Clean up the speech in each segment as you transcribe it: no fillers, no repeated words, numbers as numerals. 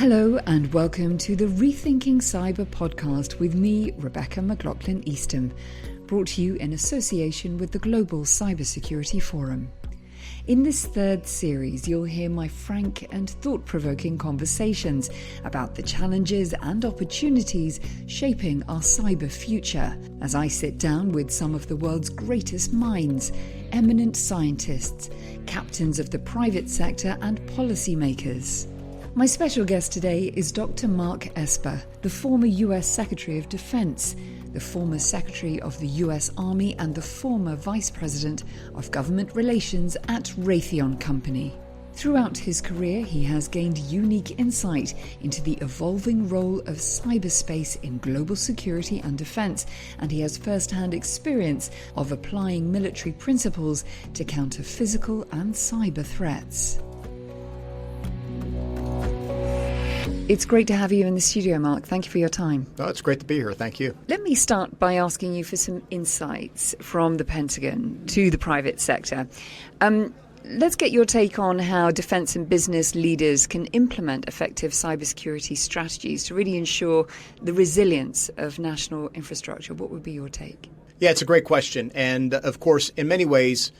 Hello and welcome to the Rethinking Cyber podcast with me, Rebecca McLaughlin-Eastham, brought to you in association with the Global Cybersecurity Forum. In this third series, you'll hear my frank and thought-provoking conversations about the challenges and opportunities shaping our cyber future, as I sit down with some of the world's greatest minds, eminent scientists, captains of the private sector and policymakers. My special guest today is Dr. Mark Esper, the former US Secretary of Defense, the former Secretary of the US Army and the former Vice President of Government Relations at Raytheon Company. Throughout his career, he has gained unique insight into the evolving role of cyberspace in global security and defense, and he has first-hand experience of applying military principles to counter physical and cyber threats. It's great to have you in the studio, Mark. Thank you for your time. Oh, it's great to be here. Thank you. Let me start by asking you for some insights from the Pentagon to the private sector. Let's get your take on how defense and business leaders can implement effective cybersecurity strategies to really ensure the resilience of national infrastructure. What would be your take? Yeah, it's a great question. And of course, in many ways,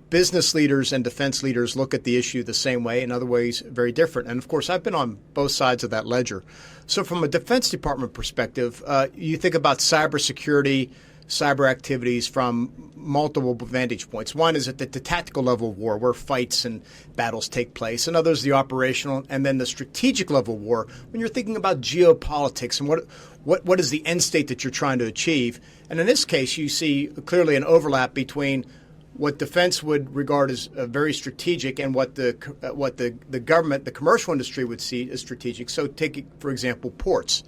business leaders and defense leaders look at the issue the same way, in other ways very different. And of course, I've been on both sides of that ledger. So from a Defense Department perspective, you think about cybersecurity, cyber activities from multiple vantage points. One is at the tactical level of war, where fights and battles take place. Another is the operational, and then the strategic level of war, when you're thinking about geopolitics and what is the end state that you're trying to achieve. And in this case, you see clearly an overlap between what defense would regard as very strategic and what the government, the commercial industry would see as strategic. So take, for example, ports,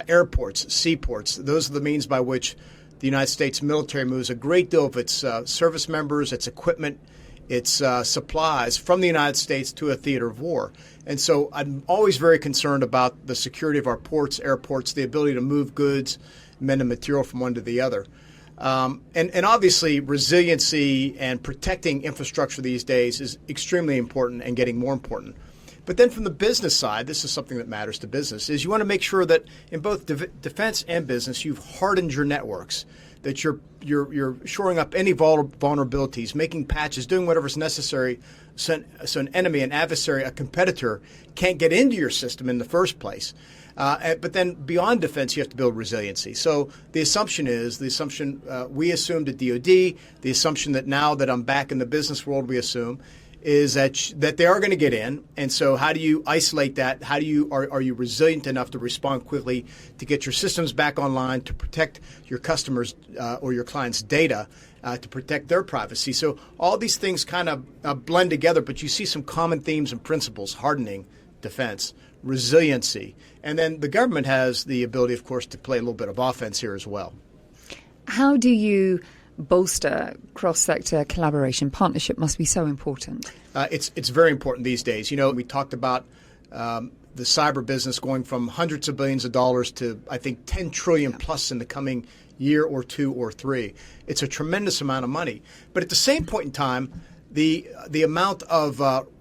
airports, seaports. Those are the means by which the United States military moves a great deal of its service members, its equipment, its supplies from the United States to a theater of war. And so I'm always very concerned about the security of our ports, airports, the ability to move goods, men and material from one to the other. And obviously, resiliency and protecting infrastructure these days is extremely important and getting more important. But then from the business side, this is something that matters to business, is you want to make sure that in both defense and business, you've hardened your networks, that you're shoring up any vulnerabilities, making patches, doing whatever's necessary so an enemy, an adversary, a competitor can't get into your system in the first place. But then beyond defense, you have to build resiliency. So the assumption we assumed at DoD, the assumption that now that I'm back in the business world, we assume, is that they are going to get in. And so how do you isolate that? Are you resilient enough to respond quickly to get your systems back online, to protect your customers or your clients' data, to protect their privacy? So all these things kind of blend together, but you see some common themes and principles: hardening, defense, resiliency. And then the government has the ability, of course, to play a little bit of offense here as well. How do you bolster cross-sector collaboration? Partnership must be so important. It's very important these days. You know, we talked about the cyber business going from hundreds of billions of dollars to, I think, 10 trillion plus in the coming year or two or three. It's a tremendous amount of money. But at the same point in time, the amount of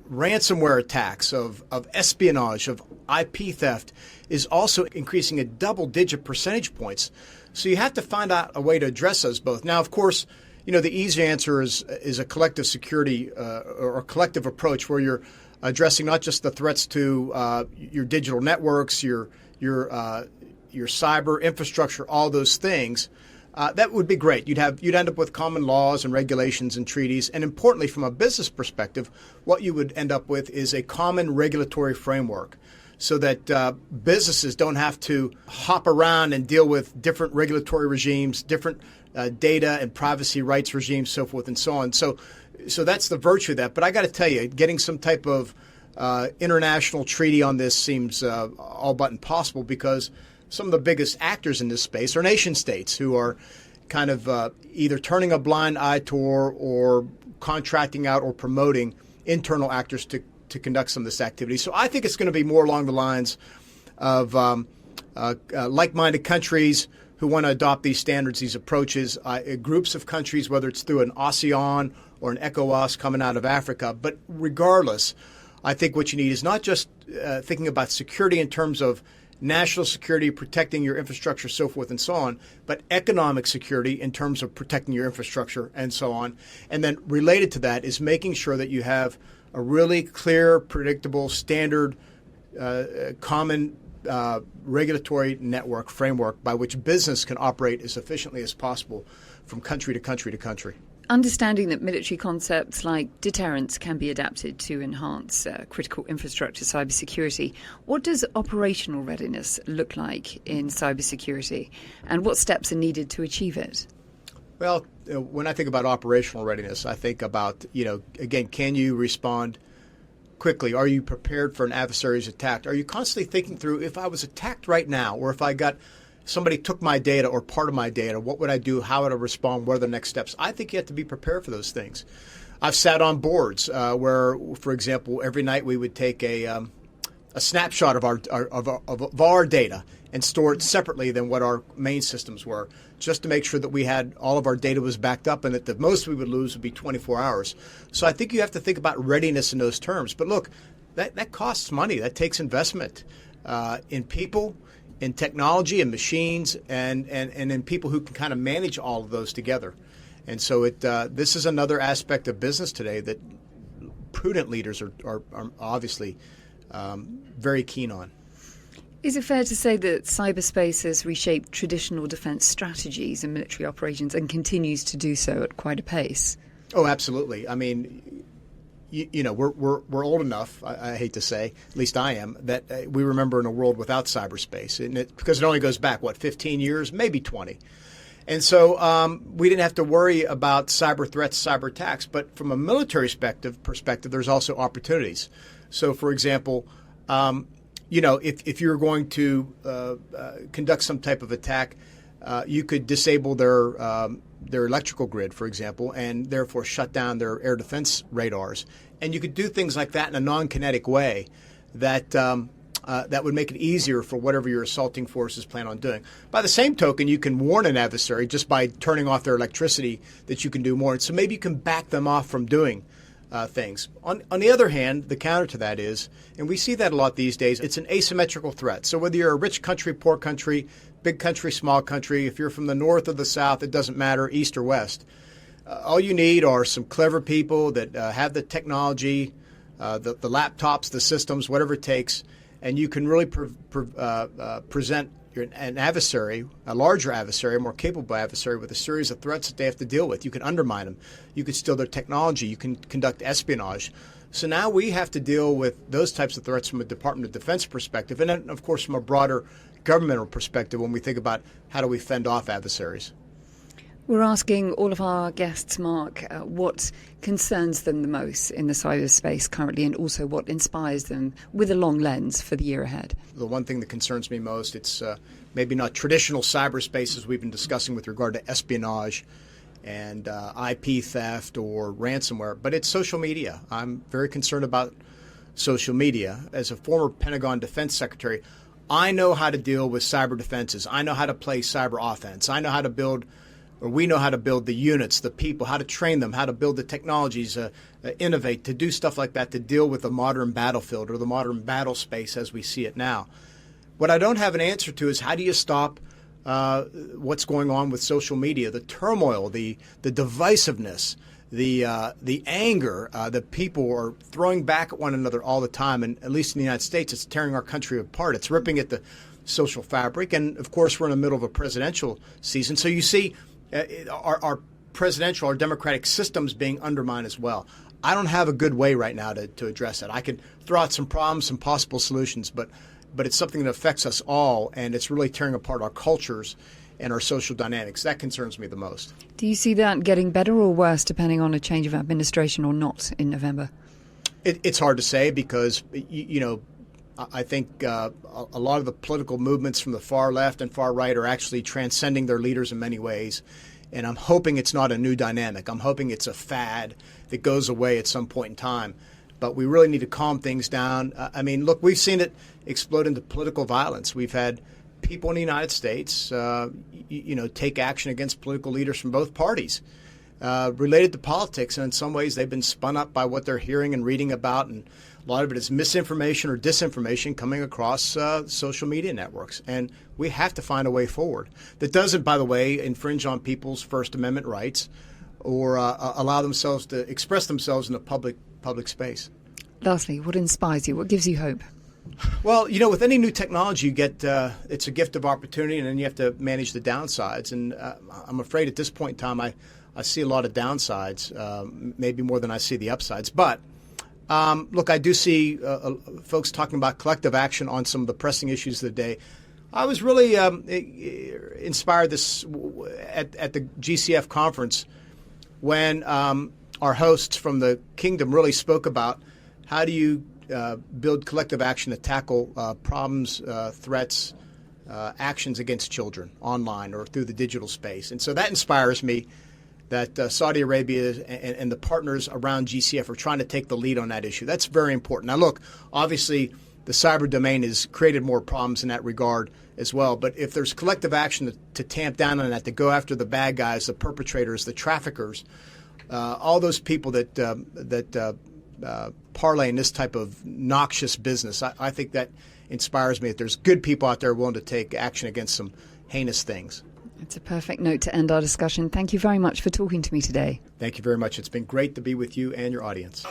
ransomware attacks, of espionage, of IP theft is also increasing at double-digit percentage points. So you have to find out a way to address those both. Now, of course, you know, the easy answer is a collective security or a collective approach where you're addressing not just the threats to your digital networks, your cyber infrastructure, all those things. That would be great. You'd end up with common laws and regulations and treaties. And importantly, from a business perspective, what you would end up with is a common regulatory framework so that businesses don't have to hop around and deal with different regulatory regimes, different data and privacy rights regimes, so forth and so on. So that's the virtue of that. But I got to tell you, getting some type of international treaty on this seems all but impossible, because some of the biggest actors in this space are nation states who are kind of either turning a blind eye toward or contracting out or promoting internal actors to conduct some of this activity. So I think it's going to be more along the lines of like-minded countries who want to adopt these standards, these approaches, groups of countries, whether it's through an ASEAN or an ECOWAS coming out of Africa. But regardless, I think what you need is not just thinking about security in terms of national security, protecting your infrastructure, so forth and so on, but economic security in terms of protecting your infrastructure and so on. And then related to that is making sure that you have a really clear, predictable, standard, common regulatory network framework by which business can operate as efficiently as possible from country to country to country. Understanding that military concepts like deterrence can be adapted to enhance critical infrastructure cybersecurity, what does operational readiness look like in cybersecurity, and what steps are needed to achieve it? Well, when I think about operational readiness, I think about, again, can you respond quickly? Are you prepared for an adversary's attack? Are you constantly thinking through, if I was attacked right now, or if somebody took my data or part of my data, what would I do? How would I respond? What are the next steps? I think you have to be prepared for those things. I've sat on boards where, for example, every night we would take a snapshot of our data and store it separately than what our main systems were, just to make sure that we had all of our data was backed up and that the most we would lose would be 24 hours. So I think you have to think about readiness in those terms. But look, that costs money. That takes investment in people, in technology and machines, and in people who can kind of manage all of those together. And so this is another aspect of business today that prudent leaders are obviously very keen on. Is it fair to say that cyberspace has reshaped traditional defense strategies and military operations and continues to do so at quite a pace? Oh, absolutely. I mean, we're old enough, I hate to say, at least I am, that we remember in a world without cyberspace, because it only goes back, 15 years, maybe 20. And so we didn't have to worry about cyber threats, cyber attacks. But from a military perspective, there's also opportunities. So, for example, if you're going to conduct some type of attack, you could disable their electrical grid, for example, and therefore shut down their air defense radars. And you could do things like that in a non-kinetic way that would make it easier for whatever your assaulting forces plan on doing. By the same token, you can warn an adversary just by turning off their electricity that you can do more. And so maybe you can back them off from doing things. On the other hand, the counter to that is, and we see that a lot these days, it's an asymmetrical threat. So whether you're a rich country, poor country, big country, small country, if you're from the north or the south, it doesn't matter, east or west. All you need are some clever people that have the technology, the laptops, the systems, whatever it takes, and you can really present an adversary, a larger adversary, a more capable adversary with a series of threats that they have to deal with. You can undermine them. You can steal their technology. You can conduct espionage. So now we have to deal with those types of threats from a Department of Defense perspective, and then, of course, from a broader governmental perspective when we think about how do we fend off adversaries. We're asking all of our guests, Mark, what concerns them the most in the cyberspace currently, and also what inspires them with a long lens for the year ahead. The one thing that concerns me most, it's maybe not traditional cyberspace as we've been discussing with regard to espionage and IP theft or ransomware, but it's social media. I'm very concerned about social media. As a former Pentagon Defense Secretary, I know how to deal with cyber defenses. I know how to play cyber offense. I know how to build, or we know how to build the units, the people, how to train them, how to build the technologies, innovate, to do stuff like that, to deal with the modern battlefield or the modern battle space as we see it now. What I don't have an answer to is how do you stop what's going on with social media, the turmoil, the divisiveness, the anger that people are throwing back at one another all the time. And at least in the United States, it's tearing our country apart. It's ripping at the social fabric. And, of course, we're in the middle of a presidential season. So you see our presidential, our democratic systems being undermined as well. I don't have a good way right now to address it. I can throw out some problems, some possible solutions, but it's something that affects us all, and it's really tearing apart our cultures and our social dynamics. That concerns me the most. Do you see that getting better or worse depending on a change of administration or not in November? It's hard to say because, I think a lot of the political movements from the far left and far right are actually transcending their leaders in many ways. And I'm hoping it's not a new dynamic. I'm hoping it's a fad that goes away at some point in time. But we really need to calm things down. Look, we've seen it explode into political violence. We've had people in the United States, take action against political leaders from both parties related to politics, and in some ways they've been spun up by what they're hearing and reading about, and a lot of it is misinformation or disinformation coming across social media networks. And we have to find a way forward that doesn't, by the way, infringe on people's First Amendment rights or allow themselves to express themselves in a public space. Lastly, what inspires you? What gives you hope? Well, with any new technology, you get it's a gift of opportunity, and then you have to manage the downsides. And I'm afraid at this point in time, I see a lot of downsides, maybe more than I see the upsides. But look, I do see folks talking about collective action on some of the pressing issues of the day. I was really inspired at the GCF conference when our hosts from the kingdom really spoke about how do you build collective action to tackle problems, threats, actions against children online or through the digital space. And so that inspires me that Saudi Arabia and the partners around GCF are trying to take the lead on that issue. That's very important. Now, look, obviously the cyber domain has created more problems in that regard as well. But if there's collective action to tamp down on that, to go after the bad guys, the perpetrators, the traffickers, all those people that parlay in this type of noxious business, I think that inspires me that there's good people out there willing to take action against some heinous things. It's a perfect note to end our discussion. Thank you very much for talking to me today. Thank you very much. It's been great to be with you and your audience.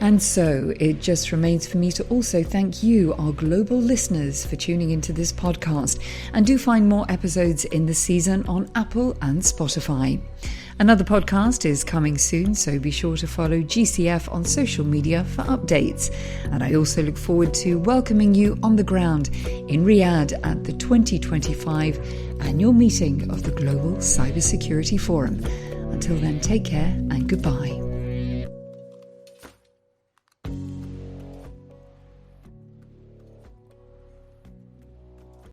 And so it just remains for me to also thank you, our global listeners, for tuning into this podcast. And do find more episodes in the season on Apple and Spotify. Another podcast is coming soon, so be sure to follow GCF on social media for updates. And I also look forward to welcoming you on the ground in Riyadh at the 2025 annual meeting of the Global Cybersecurity Forum. Until then, take care and goodbye.